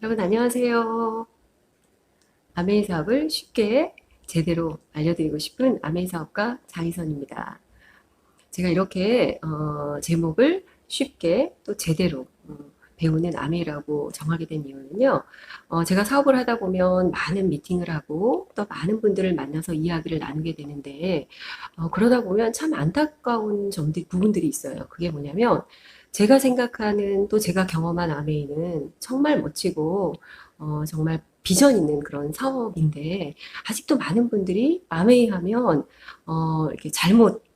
여러분 안녕하세요. 아메이 사업을 쉽게 제대로 알려드리고 싶은 아메이 사업가 장희선입니다. 제가 이렇게 제목을 쉽게 또 제대로 배우는 아메이라고 정하게 된 이유는요. 제가 사업을 하다 보면 많은 미팅을 하고 또 많은 분들을 만나서 이야기를 나누게 되는데 그러다 보면 참 안타까운 부분들이 있어요. 그게 뭐냐면 제가 생각하는 또 제가 경험한 아메이는 정말 멋지고 정말 비전 있는 그런 사업인데 아직도 많은 분들이 아메이 하면 이렇게 잘못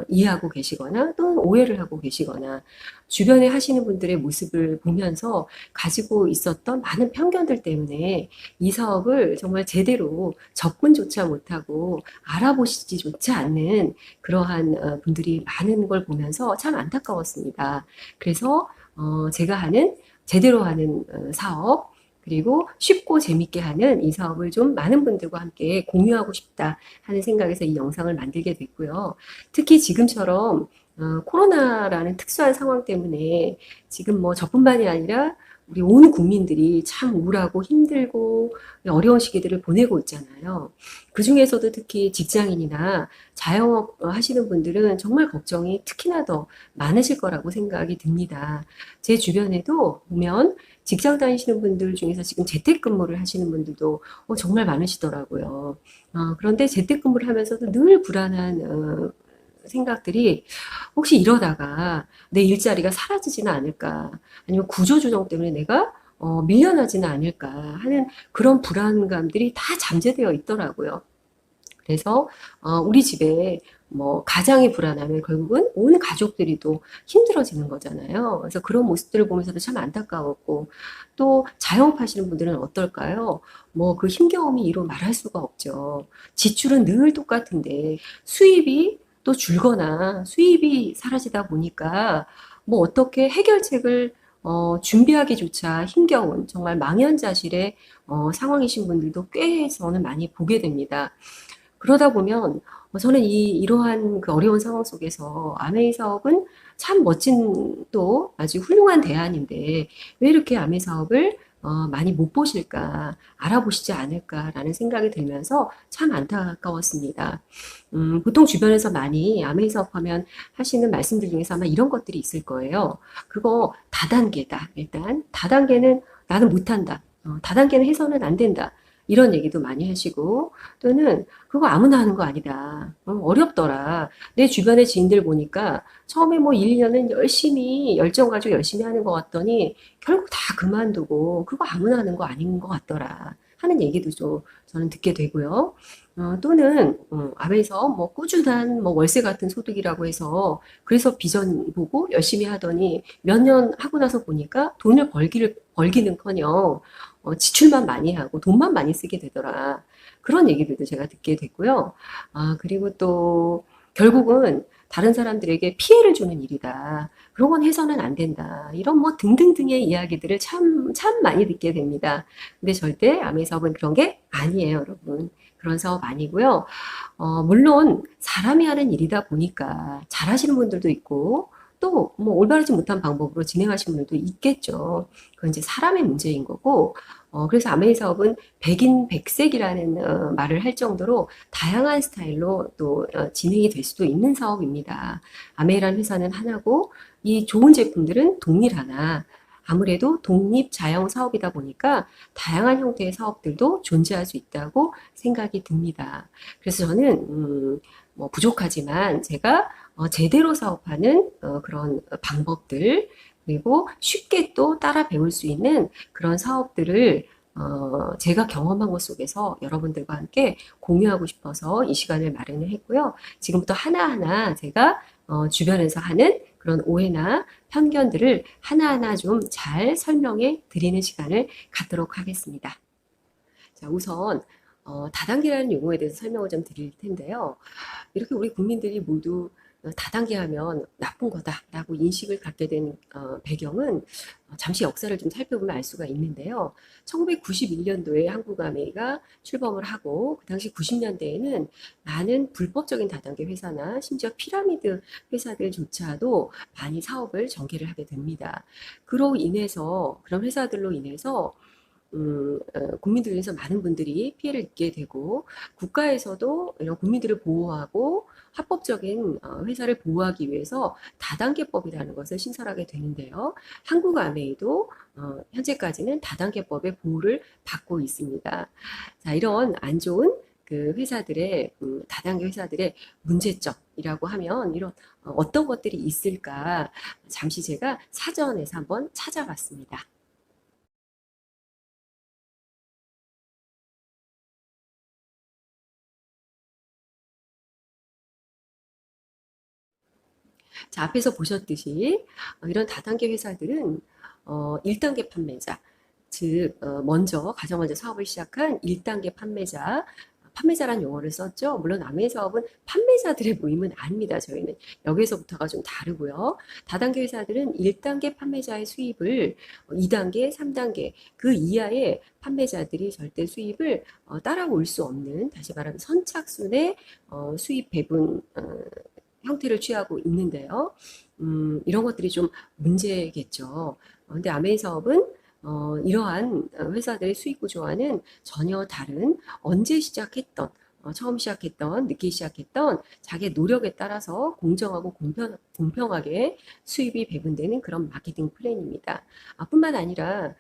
이해하고 계시거나 또는 오해를 하고 계시거나 주변에 하시는 분들의 모습을 보면서 가지고 있었던 많은 편견들 때문에 이 사업을 정말 제대로 접근조차 못하고 알아보시지조차 않는 그러한 분들이 많은 걸 보면서 참 안타까웠습니다. 그래서 제가 하는 제대로 하는 사업 그리고 쉽고 재밌게 하는 이 사업을 좀 많은 분들과 함께 공유하고 싶다 하는 생각에서 이 영상을 만들게 됐고요. 특히 지금처럼 코로나라는 특수한 상황 때문에 지금 뭐 저뿐만이 아니라 우리 온 국민들이 참 우울하고 힘들고 어려운 시기들을 보내고 있잖아요. 그 중에서도 특히 직장인이나 자영업 하시는 분들은 정말 걱정이 특히나 더 많으실 거라고 생각이 듭니다. 제 주변에도 보면 직장 다니시는 분들 중에서 지금 재택근무를 하시는 분들도 정말 많으시더라고요. 그런데 재택근무를 하면서도 늘 불안한 생각들이 혹시 이러다가 내 일자리가 사라지지는 않을까 아니면 구조조정 때문에 내가 밀려나지는 않을까 하는 그런 불안감들이 다 잠재되어 있더라고요. 그래서 우리 집에 뭐 가장이 불안하면 결국은 온 가족들이 또 힘들어지는 거잖아요. 그래서 그런 모습들을 보면서도 참 안타까웠고 또 자영업하시는 분들은 어떨까요? 뭐 그 힘겨움이 이루 말할 수가 없죠. 지출은 늘 똑같은데 수입이 또 줄거나 수입이 사라지다 보니까 뭐 어떻게 해결책을 준비하기조차 힘겨운 정말 망연자실의 상황이신 분들도 꽤 저는 많이 보게 됩니다. 그러다 보면 저는 이러한 그 어려운 상황 속에서 아메이 사업은 참 멋진 또 아주 훌륭한 대안인데 왜 이렇게 아메이 사업을 많이 못 보실까, 알아보시지 않을까라는 생각이 들면서 참 안타까웠습니다. 보통 주변에서 많이 아메이 사업하면 하시는 말씀들 중에서 아마 이런 것들이 있을 거예요. 그거 다단계다. 일단 다단계는 나는 못한다. 다단계는 해서는 안 된다. 이런 얘기도 많이 하시고 또는 그거 아무나 하는 거 아니다. 어렵더라. 내 주변의 지인들 보니까 처음에 뭐 1, 2년은 열심히 열정 가지고 열심히 하는 것 같더니 결국 다 그만두고 그거 아무나 하는 거 아닌 것 같더라. 하는 얘기도 좀 저는 듣게 되고요. 또는 앞에서 뭐 꾸준한 뭐 월세 같은 소득이라고 해서 그래서 비전 보고 열심히 하더니 몇 년 하고 나서 보니까 돈을 벌기는커녕 지출만 많이 하고 돈만 많이 쓰게 되더라. 그런 얘기들도 제가 듣게 됐고요. 그리고 또 결국은 다른 사람들에게 피해를 주는 일이다. 그런 건 해서는 안 된다. 이런 뭐 등등등의 이야기들을 참 많이 듣게 됩니다. 근데 절대 암의 사업은 그런 게 아니에요, 여러분. 그런 사업 아니고요. 물론 사람이 하는 일이다 보니까 잘하시는 분들도 있고 또 뭐 올바르지 못한 방법으로 진행하시는 분들도 있겠죠. 그건 이제 사람의 문제인 거고 그래서 아메이 사업은 백인 백색이라는 말을 할 정도로 다양한 스타일로 또 진행이 될 수도 있는 사업입니다. 아메이라는 회사는 하나고 이 좋은 제품들은 동일하나 아무래도 독립 자영 사업이다 보니까 다양한 형태의 사업들도 존재할 수 있다고 생각이 듭니다. 그래서 저는 뭐 부족하지만 제가 제대로 사업하는 그런 방법들 그리고 쉽게 또 따라 배울 수 있는 그런 사업들을 제가 경험한 것 속에서 여러분들과 함께 공유하고 싶어서 이 시간을 마련을 했고요. 지금부터 하나하나 제가 주변에서 하는 그런 오해나 편견들을 하나하나 좀 잘 설명해 드리는 시간을 갖도록 하겠습니다. 자, 우선 다단계라는 용어에 대해서 설명을 좀 드릴 텐데요. 이렇게 우리 국민들이 모두 다단계 하면 나쁜 거다라고 인식을 갖게 된 배경은 잠시 역사를 좀 살펴보면 알 수가 있는데요. 1991년도에 한국아메이가 출범을 하고 그 당시 90년대에는 많은 불법적인 다단계 회사나 심지어 피라미드 회사들조차도 많이 사업을 전개를 하게 됩니다. 그로 인해서 그런 회사들로 인해서 국민들에서 많은 분들이 피해를 입게 되고 국가에서도 이런 국민들을 보호하고 합법적인 회사를 보호하기 위해서 다단계법이라는 것을 신설하게 되는데요. 한국아메이도 현재까지는 다단계법의 보호를 받고 있습니다. 자, 이런 안 좋은 그 회사들의 다단계 회사들의 문제점이라고 하면 이런 어떤 것들이 있을까 잠시 제가 사전에서 한번 찾아봤습니다. 자, 앞에서 보셨듯이 이런 다단계 회사들은 1단계 판매자, 즉 먼저 가장 먼저 사업을 시작한 1단계 판매자란 용어를 썼죠. 물론 아메이 사업은 판매자들의 모임은 아닙니다. 저희는 여기서부터가 좀 다르고요. 다단계 회사들은 1단계 판매자의 수입을 2단계, 3단계 그 이하의 판매자들이 절대 수입을 따라올 수 없는, 다시 말하면 선착순의 수입 배분 형태를 취하고 있는데요. 이런 것들이 좀 문제겠죠. 근데 아메이 사업은 이러한 회사들의 수익 구조와는 전혀 다른 언제 시작했던 처음 시작했던, 늦게 시작했던 자기의 노력에 따라서 공정하고 공평하게 수입이 배분되는 그런 마케팅 플랜입니다. 뿐만 아니라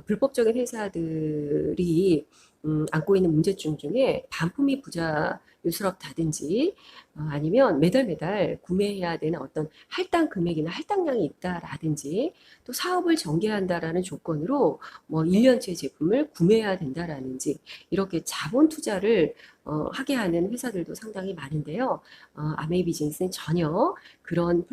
불법적인 회사들이 안고 있는 문제점 중에 반품이 부자유스럽다든지 아니면 매달 구매해야 되는 어떤 할당 금액이나 할당량이 있다라든지 또 사업을 전개한다라는 조건으로 뭐 1년치 제품을 구매해야 된다라든지 이렇게 자본 투자를 하게 하는 회사들도 상당히 많은데요. 아메이 비즈니스는 전혀 그런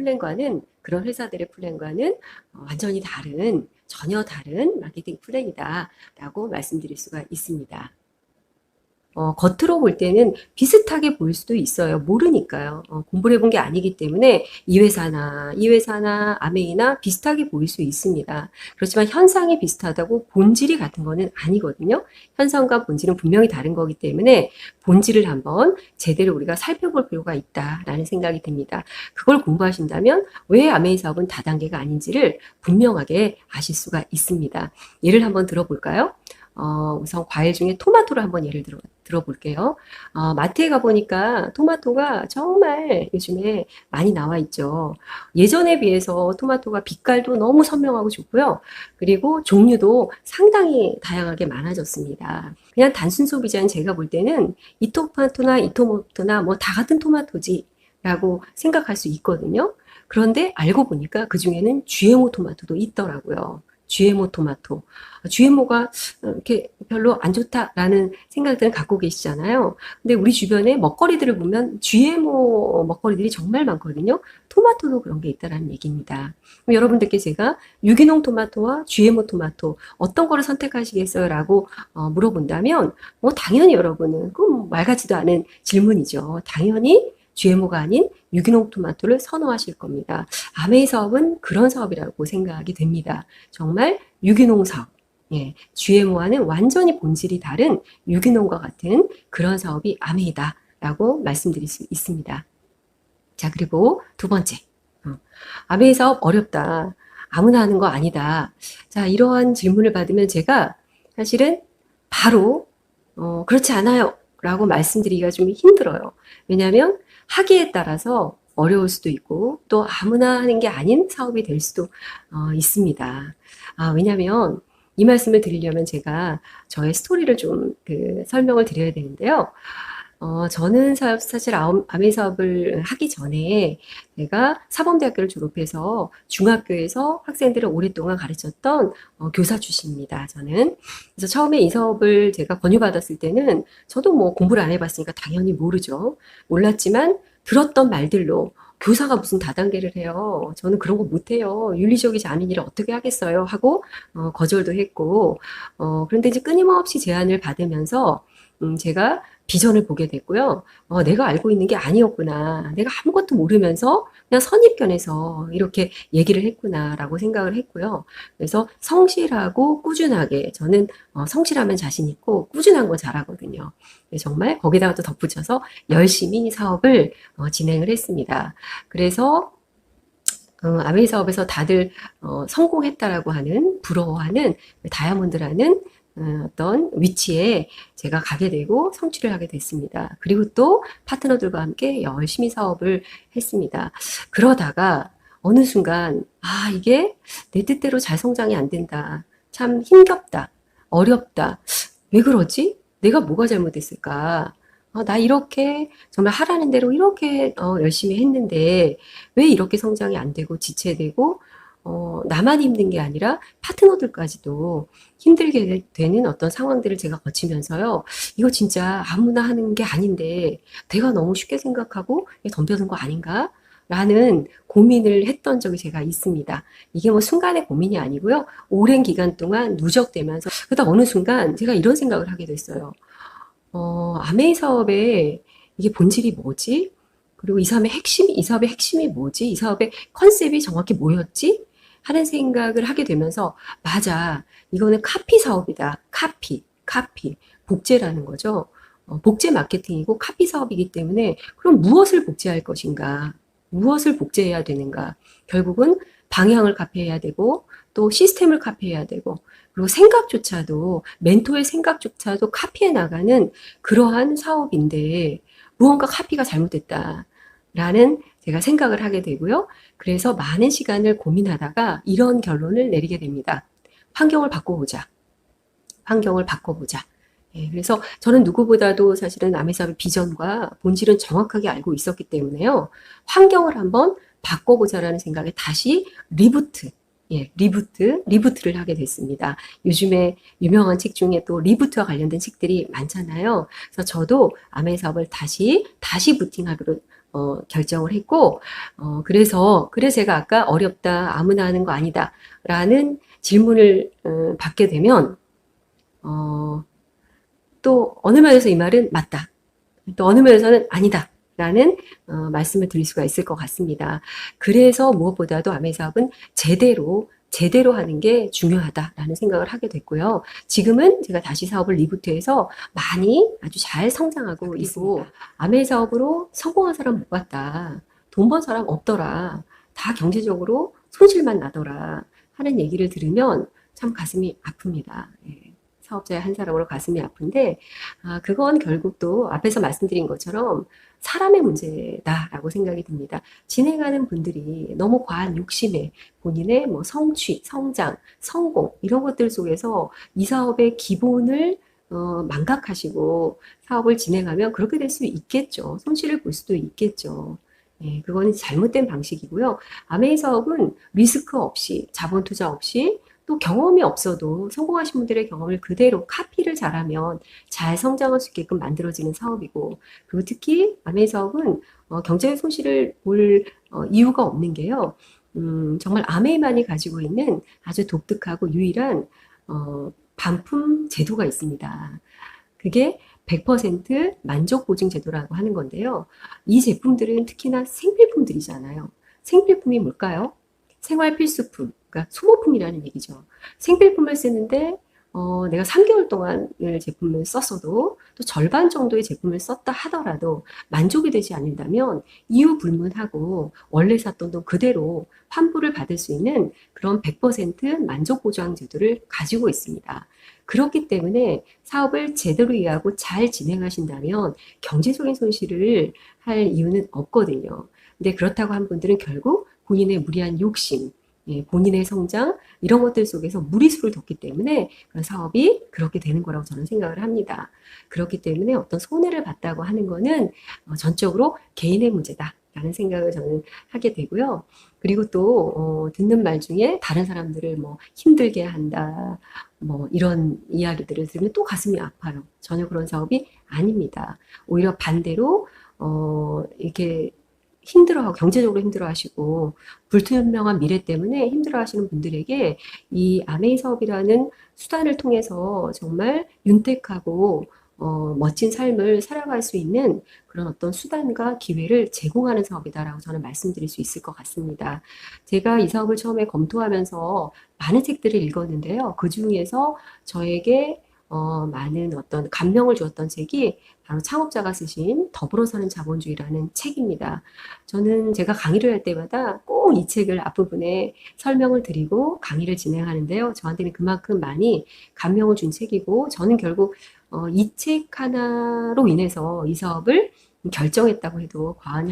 회사들의 플랜과는 완전히 다른, 전혀 다른 마케팅 플랜이다라고 말씀드릴 수가 있습니다. 겉으로 볼 때는 비슷하게 보일 수도 있어요. 모르니까요. 공부를 해본 게 아니기 때문에 이 회사나 아메이나 비슷하게 보일 수 있습니다. 그렇지만 현상이 비슷하다고 본질이 같은 거는 아니거든요. 현상과 본질은 분명히 다른 거기 때문에 본질을 한번 제대로 우리가 살펴볼 필요가 있다라는 생각이 듭니다. 그걸 공부하신다면 왜 아메이 사업은 다단계가 아닌지를 분명하게 아실 수가 있습니다. 예를 한번 들어볼까요? 우선 과일 중에 토마토를 한번 예를 들어볼게요. 마트에 가보니까 토마토가 정말 요즘에 많이 나와 있죠. 예전에 비해서 토마토가 빛깔도 너무 선명하고 좋고요. 그리고 종류도 상당히 다양하게 많아졌습니다. 그냥 단순 소비자인 제가 볼 때는 이 토마토나 이 토마토나 뭐 다 같은 토마토지 라고 생각할 수 있거든요. 그런데 알고 보니까 그 중에는 GMO 토마토도 있더라고요. GMO 토마토. GMO가 이렇게 별로 안 좋다라는 생각들을 갖고 계시잖아요. 근데 우리 주변에 먹거리들을 보면 GMO 먹거리들이 정말 많거든요. 토마토도 그런 게 있다라는 얘기입니다. 그럼 여러분들께 제가 유기농 토마토와 GMO 토마토 어떤 거를 선택하시겠어요? 라고 물어본다면 뭐 당연히 여러분은 그건 말 같지도 않은 질문이죠. 당연히 GMO가 아닌 유기농 토마토를 선호하실 겁니다. 아메이 사업은 그런 사업이라고 생각이 됩니다. 정말 유기농 사업. 예, GMO와는 완전히 본질이 다른 유기농과 같은 그런 사업이 아메이다라고 말씀드릴 수 있습니다. 자, 그리고 두 번째. 아메이 사업 어렵다. 아무나 하는 거 아니다. 자, 이러한 질문을 받으면 제가 사실은 바로 그렇지 않아요. 라고 말씀드리기가 좀 힘들어요. 왜냐하면 하기에 따라서 어려울 수도 있고 또 아무나 하는 게 아닌 사업이 될 수도 있습니다. 왜냐하면 이 말씀을 드리려면 제가 저의 스토리를 좀 설명을 드려야 되는데요. 저는 사실 아메이 사업을 하기 전에 제가 사범대학교를 졸업해서 중학교에서 학생들을 오랫동안 가르쳤던 교사 출신입니다. 저는. 그래서 처음에 이 사업을 제가 권유받았을 때는 저도 뭐 공부를 안 해봤으니까 당연히 모르죠. 몰랐지만 들었던 말들로 교사가 무슨 다단계를 해요. 저는 그런 거 못해요. 윤리적이지 않은 일을 어떻게 하겠어요. 하고 거절도 했고 그런데 이제 끊임없이 제안을 받으면서 제가 비전을 보게 됐고요. 내가 알고 있는 게 아니었구나. 내가 아무것도 모르면서 그냥 선입견에서 이렇게 얘기를 했구나라고 생각을 했고요. 그래서 성실하고 꾸준하게 저는 성실하면 자신 있고 꾸준한 거 잘하거든요. 정말 거기다가 또 덧붙여서 열심히 사업을 진행을 했습니다. 그래서 아메이 사업에서 다들 성공했다라고 하는 부러워하는 다이아몬드라는 어떤 위치에 제가 가게 되고 성취를 하게 됐습니다. 그리고 또 파트너들과 함께 열심히 사업을 했습니다. 그러다가 어느 순간, 이게 내 뜻대로 잘 성장이 안 된다. 참 힘겹다. 어렵다. 왜 그러지? 내가 뭐가 잘못했을까? 나 이렇게 정말 하라는 대로 이렇게 열심히 했는데 왜 이렇게 성장이 안 되고 지체되고 나만 힘든 게 아니라 파트너들까지도 힘들게 되는 어떤 상황들을 제가 거치면서요. 이거 진짜 아무나 하는 게 아닌데 내가 너무 쉽게 생각하고 덤벼든 거 아닌가? 라는 고민을 했던 적이 제가 있습니다. 이게 뭐 순간의 고민이 아니고요. 오랜 기간 동안 누적되면서 그러다 어느 순간 제가 이런 생각을 하게 됐어요. 아메이 사업의 이게 본질이 뭐지? 그리고 이 사업의 핵심이 뭐지? 이 사업의 컨셉이 정확히 뭐였지? 하는 생각을 하게 되면서, 맞아. 이거는 카피 사업이다. 카피. 복제라는 거죠. 복제 마케팅이고 카피 사업이기 때문에, 그럼 무엇을 복제할 것인가? 무엇을 복제해야 되는가? 결국은 방향을 카피해야 되고, 또 시스템을 카피해야 되고, 그리고 생각조차도, 멘토의 생각조차도 카피해 나가는 그러한 사업인데, 무언가 카피가 잘못됐다라는 제가 생각을 하게 되고요. 그래서 많은 시간을 고민하다가 이런 결론을 내리게 됩니다. 환경을 바꿔보자. 환경을 바꿔보자. 예, 그래서 저는 누구보다도 사실은 아메사업의 비전과 본질은 정확하게 알고 있었기 때문에요. 환경을 한번 바꿔보자라는 생각에 다시 리부트를 하게 됐습니다. 요즘에 유명한 책 중에 또 리부트와 관련된 책들이 많잖아요. 그래서 저도 아메사업을 다시 부팅하기로 결정을 했고, 그래서 제가 아까 어렵다, 아무나 하는 거 아니다, 라는 질문을 받게 되면, 또 어느 면에서 이 말은 맞다. 또 어느 면에서는 아니다. 라는 말씀을 드릴 수가 있을 것 같습니다. 그래서 무엇보다도 아메 사업은 제대로 하는 게 중요하다라는 생각을 하게 됐고요. 지금은 제가 다시 사업을 리부트해서 많이 아주 잘 성장하고 있고, 아메 사업으로 성공한 사람 못 봤다. 돈 번 사람 없더라. 다 경제적으로 손실만 나더라. 하는 얘기를 들으면 참 가슴이 아픕니다. 예. 사업자의 한 사람으로 가슴이 아픈데, 그건 결국 또 앞에서 말씀드린 것처럼 사람의 문제다라고 생각이 듭니다. 진행하는 분들이 너무 과한 욕심에 본인의 뭐 성취, 성장, 성공 이런 것들 속에서 이 사업의 기본을 망각하시고 사업을 진행하면 그렇게 될 수 있겠죠. 손실을 볼 수도 있겠죠. 예, 그거는 잘못된 방식이고요. 아메이 사업은 리스크 없이, 자본 투자 없이 또 경험이 없어도 성공하신 분들의 경험을 그대로 카피를 잘하면 잘 성장할 수 있게끔 만들어지는 사업이고, 그리고 특히 아메이 사업은 경제적 손실을 볼 이유가 없는 게요. 정말 아메이만이 가지고 있는 아주 독특하고 유일한 반품 제도가 있습니다. 그게 100% 만족 보증 제도라고 하는 건데요. 이 제품들은 특히나 생필품들이잖아요. 생필품이 뭘까요? 생활 필수품, 그러니까 소모품이라는 얘기죠. 생필품을 쓰는데 내가 3개월 동안을 제품을 썼어도 또 절반 정도의 제품을 썼다 하더라도 만족이 되지 않는다면 이유 불문하고 원래 샀던 돈 그대로 환불을 받을 수 있는 그런 100% 만족 보장 제도를 가지고 있습니다. 그렇기 때문에 사업을 제대로 이해하고 잘 진행하신다면 경제적인 손실을 할 이유는 없거든요. 근데 그렇다고 한 분들은 결국 본인의 무리한 욕심, 본인의 성장 이런 것들 속에서 무리수를 뒀기 때문에 그런 사업이 그렇게 되는 거라고 저는 생각을 합니다. 그렇기 때문에 어떤 손해를 봤다고 하는 거는 전적으로 개인의 문제다라는 생각을 저는 하게 되고요. 그리고 또 듣는 말 중에 다른 사람들을 뭐 힘들게 한다, 뭐 이런 이야기들을 들으면 또 가슴이 아파요. 전혀 그런 사업이 아닙니다. 오히려 반대로 이렇게 힘들어하고 경제적으로 힘들어하시고 불투명한 미래 때문에 힘들어하시는 분들에게 이 아메이 사업이라는 수단을 통해서 정말 윤택하고 멋진 삶을 살아갈 수 있는 그런 어떤 수단과 기회를 제공하는 사업이다라고 저는 말씀드릴 수 있을 것 같습니다. 제가 이 사업을 처음에 검토하면서 많은 책들을 읽었는데요. 그 중에서 저에게 많은 어떤 감명을 주었던 책이 바로 창업자가 쓰신 더불어 사는 자본주의라는 책입니다. 저는 제가 강의를 할 때마다 꼭 이 책을 앞부분에 설명을 드리고 강의를 진행하는데요. 저한테는 그만큼 많이 감명을 준 책이고, 저는 결국 이 책 하나로 인해서 이 사업을 결정했다고 해도 과언이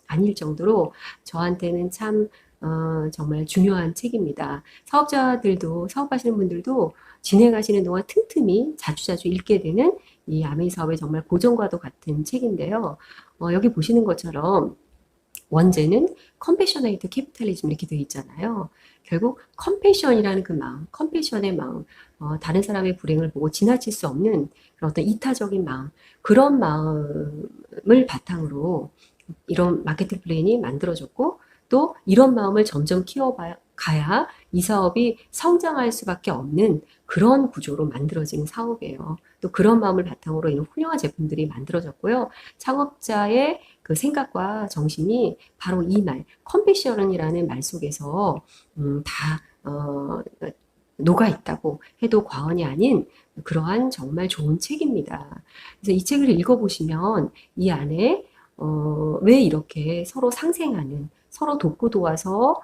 아닐 정도로 저한테는 참 정말 중요한 책입니다. 사업자들도, 사업하시는 분들도 진행하시는 동안 틈틈이 자주자주 읽게 되는 이 아메이 사업의 정말 고전과도 같은 책인데요. 여기 보시는 것처럼 원제는 컴패셔네이트 캐피탈리즘 이렇게 되어 있잖아요. 결국 컴패션이라는 그 마음, 컴패션의 마음, 다른 사람의 불행을 보고 지나칠 수 없는 그런 어떤 이타적인 마음, 그런 마음을 바탕으로 이런 마케팅 플랜이 만들어졌고, 또 이런 마음을 점점 키워가야 이 사업이 성장할 수밖에 없는 그런 구조로 만들어진 사업이에요. 또 그런 마음을 바탕으로 이런 훌륭한 제품들이 만들어졌고요. 창업자의 그 생각과 정신이 바로 이 말, 컴패션이라는 말 속에서 다 녹아 있다고 해도 과언이 아닌 그러한 정말 좋은 책입니다. 그래서 이 책을 읽어보시면 이 안에 왜 이렇게 서로 상생하는, 서로 돕고 도와서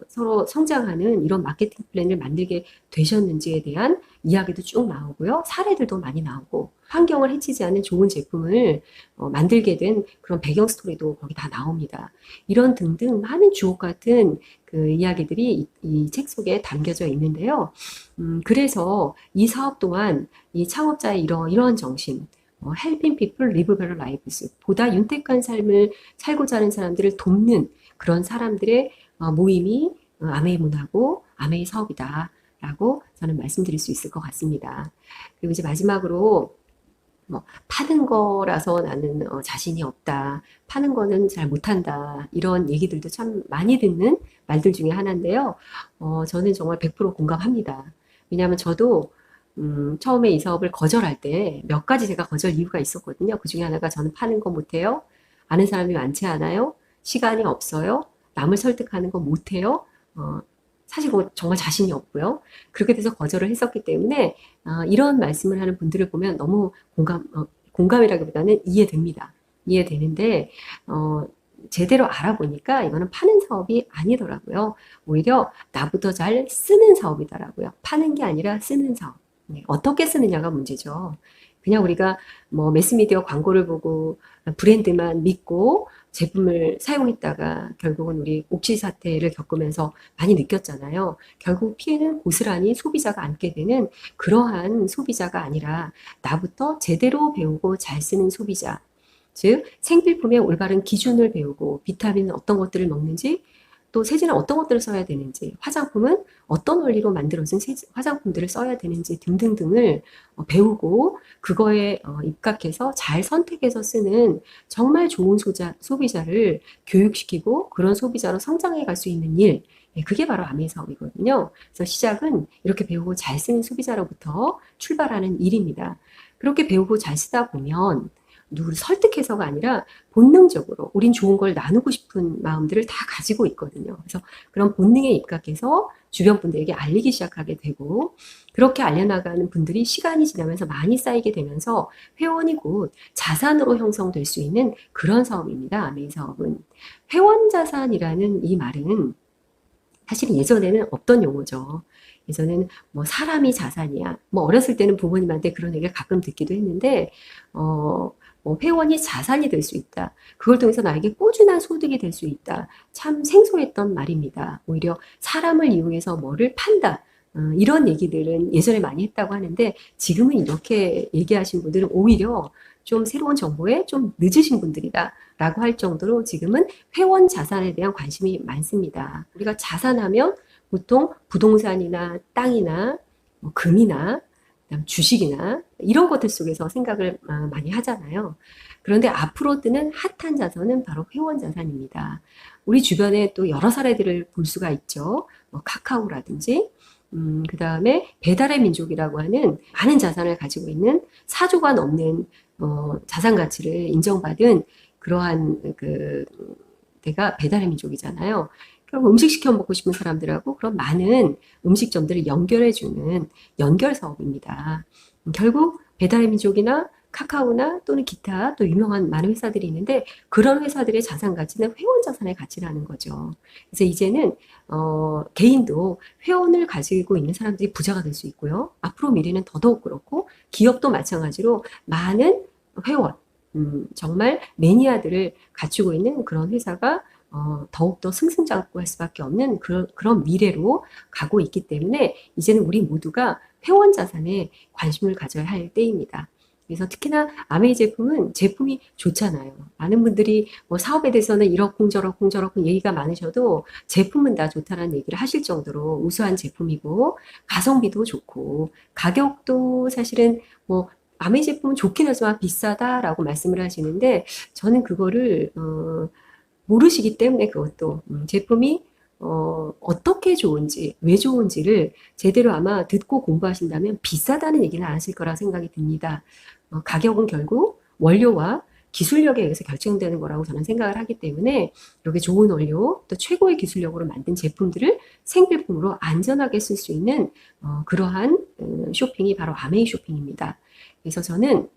서로 성장하는 이런 마케팅 플랜을 만들게 되셨는지에 대한 이야기도 쭉 나오고요. 사례들도 많이 나오고, 환경을 해치지 않는 좋은 제품을 만들게 된 그런 배경 스토리도 거기 다 나옵니다. 이런 등등 많은 주옥 같은 그 이야기들이 이 책 속에 담겨져 있는데요. 그래서 이 사업 또한 이 창업자의 이런 정신, helping people live better lives, 보다 윤택한 삶을 살고자 하는 사람들을 돕는 그런 사람들의 모임이 아메이 문화고 아메이 사업이다 라고 저는 말씀드릴 수 있을 것 같습니다. 그리고 이제 마지막으로 파는 거라서 나는 자신이 없다, 파는 거는 잘 못한다, 이런 얘기들도 참 많이 듣는 말들 중에 하나인데요. 저는 정말 100% 공감합니다. 왜냐하면 저도 처음에 이 사업을 거절할 때 몇 가지 제가 거절 이유가 있었거든요. 그 중에 하나가 저는 파는 거 못해요. 아는 사람이 많지 않아요. 시간이 없어요. 남을 설득하는 거 못해요. 사실 뭐 정말 자신이 없고요. 그렇게 돼서 거절을 했었기 때문에 이런 말씀을 하는 분들을 보면 너무 공감이라기보다는 이해됩니다. 이해되는데 제대로 알아보니까 이거는 파는 사업이 아니더라고요. 오히려 나부터 잘 쓰는 사업이더라고요. 파는 게 아니라 쓰는 사업. 네, 어떻게 쓰느냐가 문제죠. 그냥 우리가 뭐 매스미디어 광고를 보고 브랜드만 믿고 제품을 사용했다가 결국은 우리 옥시 사태를 겪으면서 많이 느꼈잖아요. 결국 피해는 고스란히 소비자가 안게 되는 그러한 소비자가 아니라 나부터 제대로 배우고 잘 쓰는 소비자. 즉 생필품의 올바른 기준을 배우고 비타민은 어떤 것들을 먹는지, 또 세제는 어떤 것들을 써야 되는지, 화장품은 어떤 원리로 만들어진 화장품들을 써야 되는지 등등등을 배우고 그거에 입각해서 잘 선택해서 쓰는 정말 좋은 소비자를 교육시키고 그런 소비자로 성장해 갈 수 있는 일, 그게 바로 아메이 사업이거든요. 그래서 시작은 이렇게 배우고 잘 쓰는 소비자로부터 출발하는 일입니다. 그렇게 배우고 잘 쓰다 보면 누구를 설득해서가 아니라 본능적으로 우린 좋은 걸 나누고 싶은 마음들을 다 가지고 있거든요. 그래서 그런 본능에 입각해서 주변 분들에게 알리기 시작하게 되고, 그렇게 알려나가는 분들이 시간이 지나면서 많이 쌓이게 되면서 회원이 곧 자산으로 형성될 수 있는 그런 사업입니다. 아메이 사업은. 회원 자산이라는 이 말은 사실 예전에는 없던 용어죠. 예전에는 뭐 사람이 자산이야. 뭐 어렸을 때는 부모님한테 그런 얘기를 가끔 듣기도 했는데, 뭐 회원이 자산이 될 수 있다. 그걸 통해서 나에게 꾸준한 소득이 될 수 있다. 참 생소했던 말입니다. 오히려 사람을 이용해서 뭐를 판다. 이런 얘기들은 예전에 많이 했다고 하는데, 지금은 이렇게 얘기하신 분들은 오히려 좀 새로운 정보에 좀 늦으신 분들이다 라고 할 정도로 지금은 회원 자산에 대한 관심이 많습니다. 우리가 자산하면 보통 부동산이나 땅이나 뭐 금이나 주식이나 이런 것들 속에서 생각을 많이 하잖아요. 그런데 앞으로 뜨는 핫한 자산은 바로 회원 자산입니다. 우리 주변에 또 여러 사례들을 볼 수가 있죠. 뭐 카카오라든지, 그 다음에 배달의 민족이라고 하는 많은 자산을 가지고 있는 4조가 넘는 자산 가치를 인정받은 그러한 그 데가 배달의 민족이잖아요. 결국 음식 시켜 먹고 싶은 사람들하고 그런 많은 음식점들을 연결해주는 연결 사업입니다. 결국 배달의 민족이나 카카오나 또는 기타 또 유명한 많은 회사들이 있는데 그런 회사들의 자산 가치는 회원 자산의 가치라는 거죠. 그래서 이제는 개인도 회원을 가지고 있는 사람들이 부자가 될 수 있고요. 앞으로 미래는 더더욱 그렇고 기업도 마찬가지로 많은 회원, 정말 매니아들을 갖추고 있는 그런 회사가 더욱더 승승장구할 수밖에 없는 그런 미래로 가고 있기 때문에 이제는 우리 모두가 회원 자산에 관심을 가져야 할 때입니다. 그래서 특히나 아메이 제품은 제품이 좋잖아요. 많은 분들이 뭐 사업에 대해서는 이러쿵저러쿵 얘기가 많으셔도 제품은 다 좋다라는 얘기를 하실 정도로 우수한 제품이고 가성비도 좋고 가격도 사실은 뭐 아메이 제품은 좋긴 하지만 비싸다라고 말씀을 하시는데 저는 그거를 모르시기 때문에 그것도 제품이 어떻게 좋은지, 왜 좋은지를 제대로 아마 듣고 공부하신다면 비싸다는 얘기는 안 하실 거라 생각이 듭니다. 가격은 결국 원료와 기술력에 의해서 결정되는 거라고 저는 생각을 하기 때문에 이렇게 좋은 원료, 또 최고의 기술력으로 만든 제품들을 생필품으로 안전하게 쓸 수 있는 그러한 쇼핑이 바로 아메이 쇼핑입니다. 그래서 저는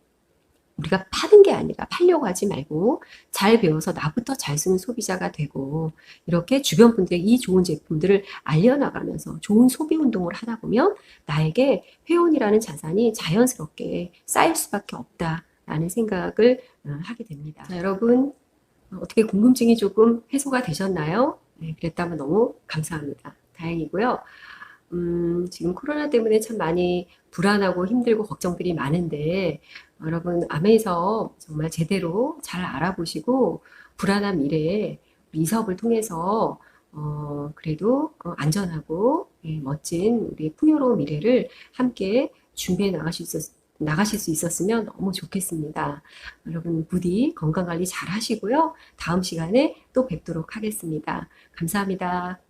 우리가 파는 게 아니라 팔려고 하지 말고 잘 배워서 나부터 잘 쓰는 소비자가 되고 이렇게 주변 분들에게 이 좋은 제품들을 알려나가면서 좋은 소비 운동을 하다 보면 나에게 회원이라는 자산이 자연스럽게 쌓일 수밖에 없다라는 생각을 하게 됩니다. 자, 여러분 어떻게 궁금증이 조금 해소가 되셨나요? 네, 그랬다면 너무 감사합니다. 다행이고요. 지금 코로나 때문에 참 많이 불안하고 힘들고 걱정들이 많은데 여러분 아메이 사업 정말 제대로 잘 알아보시고 불안한 미래에 이 사업을 통해서 그래도 안전하고 멋진 우리 풍요로운 미래를 함께 준비해 나가실 수 있었으면 너무 좋겠습니다. 여러분 부디 건강관리 잘 하시고요. 다음 시간에 또 뵙도록 하겠습니다. 감사합니다.